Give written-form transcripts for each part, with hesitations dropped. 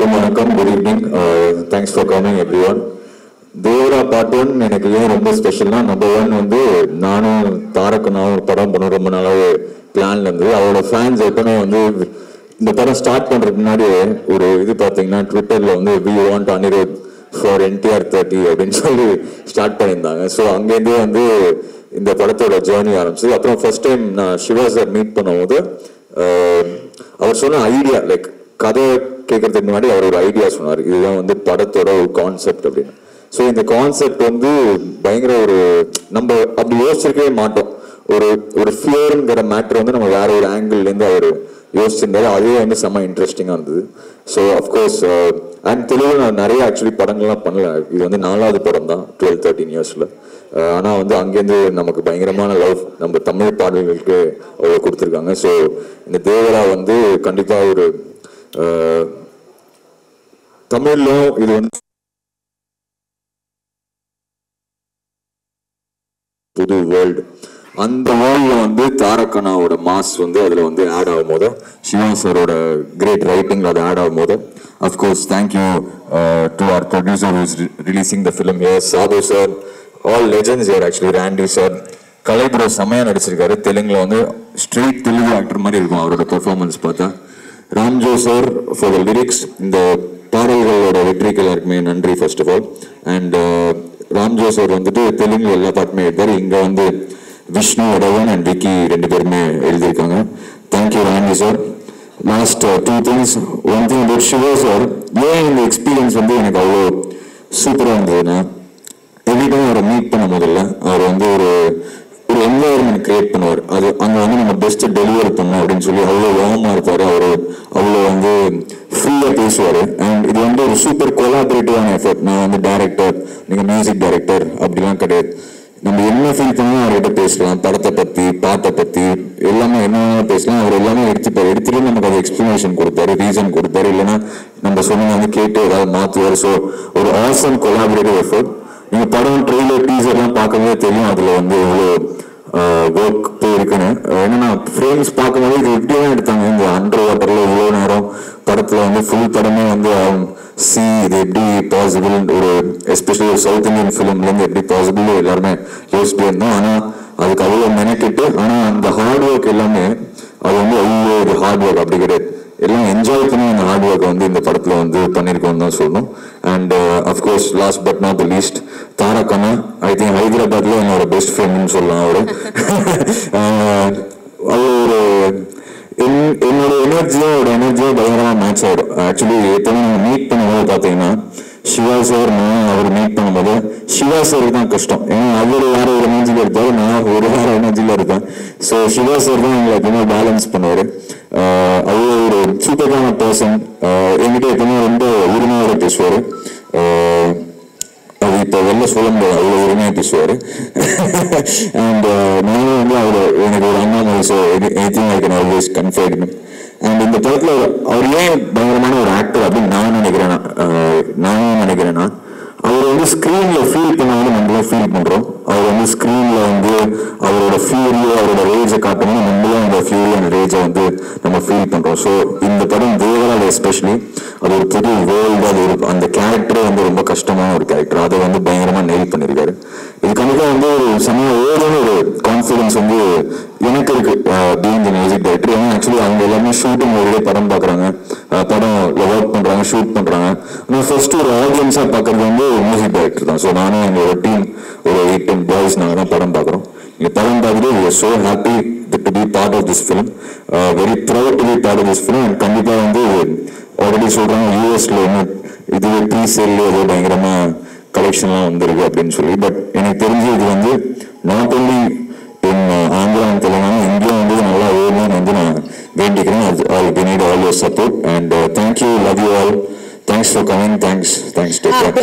எல்லாருக்கும் வணக்கம். Good evening. Thanks for coming everyone. Devara part 1 எனக்கு ஏன் ரொம்ப ஸ்பெஷல்னா, நம்பர் 1 வந்து நானும் தாரக்கனாவும் படம் பண்ண ரொம்ப நாளாவே பிளான்ல இருந்து, அவரோட ஃபேன்ஸ் எப்பவுமே வந்து இந்த படம் ஸ்டார்ட் பண்றதுக்கு முன்னாடி ஒரு இது பார்த்தீங்கன்னா ட்விட்டர்ல வந்து we want Anirudh for NTR 30 அப்படின்னு சொல்லி ஸ்டார்ட் பண்ணியிருந்தாங்க. ஸோ அங்கேருந்தே வந்து இந்த படத்தோட ஜேர்னி ஆரம்பிச்சு. அப்புறம் ஃபர்ஸ்ட் டைம் நான் சிவா சார் மீட் பண்ணும்போது அவர் சொன்ன ஐடியா, லைக் கதை கேட்கறதுக்கு முன்னாடி அவர் ஒரு ஐடியா சொன்னார், இதுதான் வந்து படத்தோட ஒரு கான்செப்ட் அப்படின்னு. ஸோ இந்த கான்செப்ட் வந்து பயங்கர ஒரு நம்ம அப்படி யோசிச்சிருக்கவே மாட்டோம். ஒரு ஃபியருங்கிற மேட்டர் வந்து நம்ம வேற ஒரு ஆங்கிள்லேருந்து அவர் யோசிச்சிருந்தாரு. அதே வந்து செம்ம இன்ட்ரெஸ்டிங்காக இருந்தது. ஸோ அஃப்கோர்ஸ் அண்ட் தெலுங்கு நான் நிறைய ஆக்சுவலி படங்கள்லாம் பண்ணல. இது வந்து 4வது படம் தான் 12-13 இயர்ஸில். ஆனால் வந்து அங்கேருந்து நமக்கு பயங்கரமான லவ் நம்ம தமிழ் பாடல்களுக்கு அவ்வளோ கொடுத்துருக்காங்க. ஸோ இந்த தேவரா வந்து கண்டிப்பாக ஒரு தமிழ்லும் இது வந்து புது வேர்ல்டு, அந்த வேர்ல்ட்ல வந்து தாரக்கனாவோட மாஸ் வந்து அதுல வந்து ஆட் ஆகும் போது, சிவா சாரோட கிரேட் ரைட்டிங்ல அது ஆட் ஆகும் போது, of course thank you to our producer who is releasing the film here, Sadhu sir, all legends here actually. Randy sir, கலைபுர செமையா நடிச்சிருக்காரு. தெலுங்குல வந்து ஸ்ட்ரெயிட் தெலுங்கு ஆக்டர் மாதிரி இருக்கும் அவரோட பெர்ஃபார்மன்ஸ் பார்த்தா. Ramjo sir for the lyrics. இந்த பாடல்களோட வெற்றிக்கு எல்லாருக்குமே நன்றி first of all. And Ramjo sir வந்துட்டு தெலுங்கு எல்லா பாட்டுமே எழுதாரு. இங்க வந்து விஷ்ணு வடவன் அண்ட் விக்கி 2 பேருமே எழுதியிருக்காங்க. Thank you Randy sir. Last 2 things. One thing about Siva sir, ஏன் இந்த எக்ஸ்பீரியன்ஸ் வந்து எனக்கு அவ்வளோ சூப்பராக இருந்ததுன்னா, எவ்ரி டைம் அவரை மீட் பண்ண முதல்ல அவர் வந்து ஒரு என்வாயர்மெண்ட் கிரியேட் பண்ணுவார். அது அங்கே வந்து நம்ம பெஸ்ட்டை டெலிவர் பண்ணோம் அப்படின்னு சொல்லி அவ்வளோ வார்மாக இருப்பார். அவர் அவ்வளோ வந்து ஃப்ரீயாக பேசுவார். அண்ட் இது வந்து ஒரு சூப்பர் கொலாபரேட்டிவான எஃபர்ட். நான் வந்து டைரக்டர், நீங்கள் மியூசிக் டைரக்டர் அப்படிலாம் கிடையாது. நம்ம என்ன ஃபீல் பண்ணாலும் அவர்கிட்ட பேசலாம். படத்தை பற்றி, பாட்டை பற்றி எல்லாமே என்ன பேசலாம். அவர் எல்லாமே எடுத்துட்டு நமக்கு அது எக்ஸ்பிளனேஷன் கொடுத்தாரு, ரீசன் கொடுத்தாரு. இல்லைன்னா நம்ம சொன்ன வந்து கேட்டு ஏதாவது மாற்றுவார். ஸோ ஒரு ஆசம் கொலாபரேட்டிவ் எஃபர்ட். நீங்கள் படம் ட்ரெய்லர் டீசர்லாம் பார்க்கவே தெரியும் அதில் வந்து எவ்வளோ ஒர்க் போயிருக்குன்னு. என்னன்னா ஃப்ரேம்ஸ் பார்க்கும்போது இது எப்படிதான் எடுத்தாங்க இந்த அண்டர் வாட்டரில் இவ்வளோ நேரம். படத்தில் வந்து ஃபுல் படமே வந்து இது எப்படி பாசிபிள், ஒரு எஸ்பெஷலி ஒரு சவுத் இந்தியன் ஃபிலிம்லேருந்து எப்படி பாசிபிள் எல்லாருமே யோசிச்சுட்டே இருந்தோம். ஆனால் அதுக்கு அவ்வளோ மெனக்கிட்டு, ஆனால் அந்த ஹார்ட் ஒர்க் எல்லாமே அது வந்து அவ்வளோ ஒரு ஹார்ட் ஒர்க் அப்படி கிடையாது. எல்லாம் என்ஜாய் பண்ணி அந்த ஹார்ட் ஒர்க்கை வந்து இந்த படத்தில் வந்து பண்ணியிருக்கோம்னு தான் சொல்லணும். And of course last but not the least, தாரக்கனா. ஐ திங்க் ஹைதராபாத்ல என்னோட பெஸ்ட் ஃப்ரெண்ட்னு சொல்லலாம். அவரு ஒரு என்னோட எனர்ஜியும் பயங்கரமாக மேட்ச் ஆகிடும். ஆக்சுவலி எப்பவுமே நம்ம மீட் பண்ணும்போது பார்த்தீங்கன்னா, சிவா சார் நான் அவர் மீட் பண்ணும்போது சிவா சாருக்கு தான் கஷ்டம். ஏன்னா அவர் வேற ஒரு எனர்ஜியில் இருப்பாரு, நான் ஒரு வேற எனர்ஜியில் இருப்பேன். ஸோ சிவா சார் தான் எங்களை எப்பவுமே பேலன்ஸ் பண்ணுவார். அவர் ஒரு சூப்பரான பர்சன். என்கிட்ட எப்பவுமே ரொம்ப உரிமையோட பேசுவார். அது இப்போ வெளில சொல்ல முடியாது, அவ்வளோ உரிமையாக பேசுவார். அண்ட் நானும் வந்து அவர் எனக்கு ஒரு அண்ணா மாதிரி. So anything I can always confide. And இந்த படத்தில் அவர் ஏன் பயங்கரமான ஒரு ஆக்டர் அப்படின்னு நானும் நினைக்கிறேன்னா, அவர் வந்து ஸ்க்ரீன்ல ஃபீல் பண்ணாலும் நம்மளும் ஃபீல் பண்றோம். அவர் வந்து ஸ்க்ரீன்ல வந்து அவரோட ஃபியூரியோ அவரோட ரேஜை காட்டணும், நம்மளும் அந்த ஃபியூரி அண்ட் ரேஜை வந்து நம்ம ஃபீல் பண்றோம். ஸோ இந்த படம் தேவரால் எஸ்பெஷலி அது ஒரு புது வேர்ல்டு. அது அந்த கேரக்டரே வந்து ரொம்ப கஷ்டமான ஒரு கேரக்டர். அதை வந்து பயங்கரமா நெயில் பண்ணியிருக்காரு. இது கண்டிப்பாக வந்து ஒரு சமயம் ஓடுன்னு ஒரு கான்ஃபிடன்ஸ் வந்து எனக்கு இருக்கு பீயிங் தி மியூசிக் டைரக்டர். ஏன்னா ஆக்சுவலி அவங்க எல்லாமே ஷூட்டிங் ஒரே படம் பார்க்குறாங்க, படம் ஒர்க் பண்ணுறாங்க, ஷூட் பண்ணுறாங்க. ஆனால் ஃபர்ஸ்ட் ஒரு ஆடியன்ஸாக பார்க்கறது வந்து மியூசிக் டைரக்டர் தான். ஸோ நானும் எங்களோட டீம் ஒரு 8-10 பாய்ஸ் நாங்கள் தான் படம் பார்க்குறோம். இந்த படம் பார்த்துட்டு we are so happy to be part of this film, very proud to be part of this film. And கண்டிப்பாக வந்து ஆல்ரெடி சொல்கிறாங்க யூஎஸ்ல இன்னும் இது ப்ரீசேல் ஏதோ பயங்கரமாக கலெக்ஷன்லாம் வந்திருக்கு அப்படின்னு சொல்லி. பட் எனக்கு தெரிஞ்சு இது வந்து not only in Andhra and Telangana, இங்கேயும் வந்து நல்லா ஓடணும்னு வந்து நான் வேண்டிக்கிறேன். we need all your support and thank you, love you all. Thanks for coming. Thanks.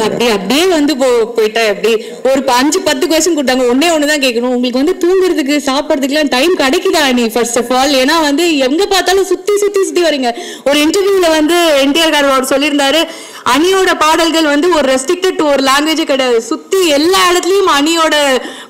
அப்படியே வந்து போயிட்டா எப்படி ஒரு 5-10 கொஸ்டின் கொடுத்தாங்க. ஒண்ணு தான் கேட்கணும், உங்களுக்கு வந்து தூங்குறதுக்கு சாப்பிட்றதுக்குலாம் டைம் கிடைக்குதா நீ ஃபர்ஸ்ட் ஆஃப் ஆல்? ஏன்னா வந்து எங்க பார்த்தாலும் சுத்தி வரீங்க. ஒரு இன்டர்வியூல வந்து NTR கார் சொல்லியிருந்தாரு, அனியோட பாடல்கள் வந்து ஒரு ரெஸ்ட்ரிக்டட் டு ஒரு லாங்குவேஜே கிடையாது, சுத்தி எல்லா இடத்துலயும் அனியோட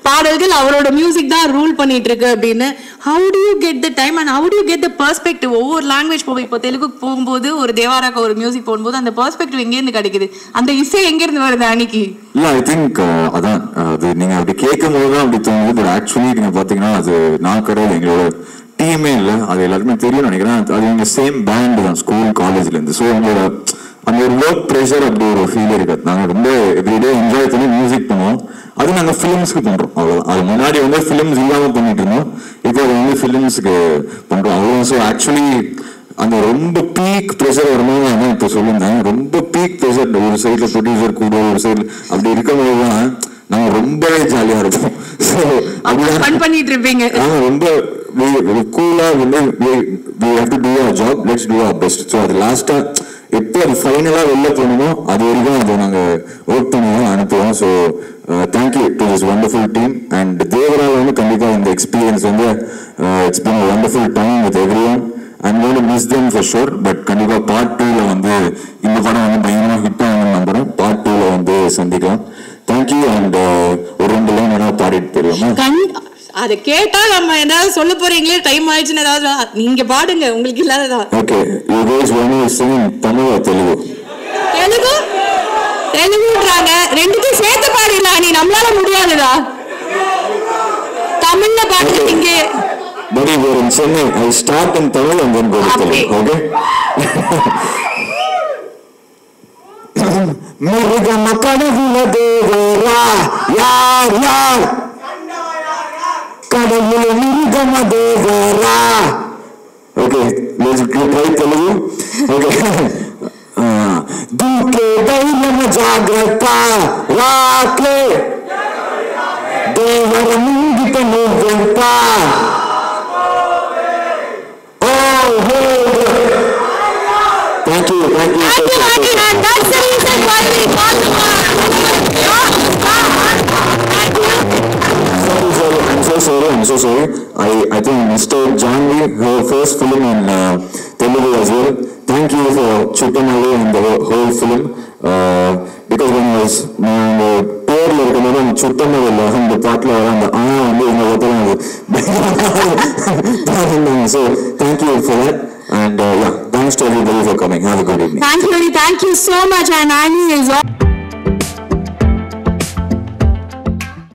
பாடல்கள் அவரோட மியூசிக் தான் ரூல் பண்ணிட்டு இருக்கு அப்படின்னு. How to you get the time and how to you get the perspective? ஒவ்வொரு லாங்குவேஜ் போகும், இப்போ தெலுங்குக்கு போகும்போது ஒரு தேவாராக்கு ஒரு மியூசிக் போகும்போது அந்த பெர்ஸ்பெக்டிவ் எங்கேருந்து கிடைக்குது, அந்த இசை எங்கேருந்து வருது அன்னைக்கு? இல்லை ஐ திங்க் அதான் அது நீங்கள் அப்படி கேட்கும் போது தான் அப்படி தோணுது. பட் ஆக்சுவலி நீங்கள் பார்த்தீங்கன்னா அது நான் கிடையாது, எங்களோட டீமே இல்லை, அது எல்லாருமே தெரியும் நினைக்கிறேன். அது எங்கள் சேம் பேண்டு தான் ஸ்கூல் காலேஜ்லேருந்து. ஸோ எங்களோட அந்த ஒரு ஒர்க் ப்ரெஷர் அப்படி ஒரு ஃபீல் இருக்காது. நாங்கள் ரொம்ப எவ்ரிடே என்ஜாய் பண்ணி மியூசிக் பண்ணுவோம். அது நாங்கள் ஃபிலிம்ஸ்க்கு பண்ணுறோம் அவ்வளோதான். அது முன்னாடி வந்து ஃபிலிம்ஸ் இல்லாமல் பண்ணிட்டு இருந்தோம், இப்போ அது வந்து ஃபிலிம்ஸுக்கு பண்ணுறோம் அவ்வளோ. ஸோ ஆக்சுவலி அந்த ரொம்ப பீக் ப்ரெஷர் வரும்போது அதான் இப்போ சொல்லியிருந்தேன், ரொம்ப பீக் ப்ரெஷர் ஒரு சைடில் ப்ரொடியூசர் கூட ஒரு சைடில் அப்படி இருக்கும்போது தான் நாங்கள் ரொம்பவே ஜாலியாக இருப்போம். ஸோ அப்படிதான் பண்ணிட்டு இருப்பீங்க. நாங்கள் ரொம்ப கூலாக வந்து we have to do our job, let's do our best. So அது லாஸ்ட்டாக எப்போ அது ஃபைனலாக வெளில போகணுமோ அது வரைக்கும் அதை நாங்கள் ஒர்க் பண்ணி தான் அனுப்புவோம். So thank you to this wonderful team. And தேவரால் வந்து கண்டிப்பாக இந்த எக்ஸ்பீரியன்ஸ் வந்து it's been a wonderful time with everyone. I'm going to miss them for sure. But கண்டிப்பாக பார்ட் 2ல வந்து இந்த படம் வந்து பயங்கரமாக ஹிட் ஆகணும்னு நம்புகிறேன். பார்ட் 2ல வந்து சந்திக்கலாம். தேங்க்யூ. அண்ட் ஒரு 2 லைன் ஏதாவது பாடிட்டு போயிடுவோம். அதை கேட்டா நம்ம ஏதாவது சொல்ல போறீங்களே, டைம் ஆயிடுச்சுன்னு ஏதாவது நீங்க பாடுங்க, உங்களுக்கு இல்லாததா? Okay, you guys want to sing Tamil or Telugu? தெலுங்குன்றாங்க, ரெண்டுத்தையும் சேர்த்து பாடிடலாம். நீ நம்மளால முடியாதுடா, தமிழ்ல பாடுறீங்க. But we are in Chennai. I start in Tamil and then go to Telugu. Okay? Mirga makadavula devara yaar yaar kadavula mirga madevara. Okay, let's try Telugu. Okay. Duke dailam jagrata raake devara mungita nuventa. Thank you. That's the reason why we got the I'm so sorry. I think Mr. Janvi, her first film in Telugu as well. Thank you for Chuttamali and the whole film. Because when I was பேர்ல இருக்கும்போது அந்த சுத்தமாக இல்லை, அந்த பாட்டில் வர அந்த வந்து எங்கள் ஒருத்தர். So thank you for that. And yeah, thanks to everybody for coming. Have a good evening. Thank you so much. And Annie is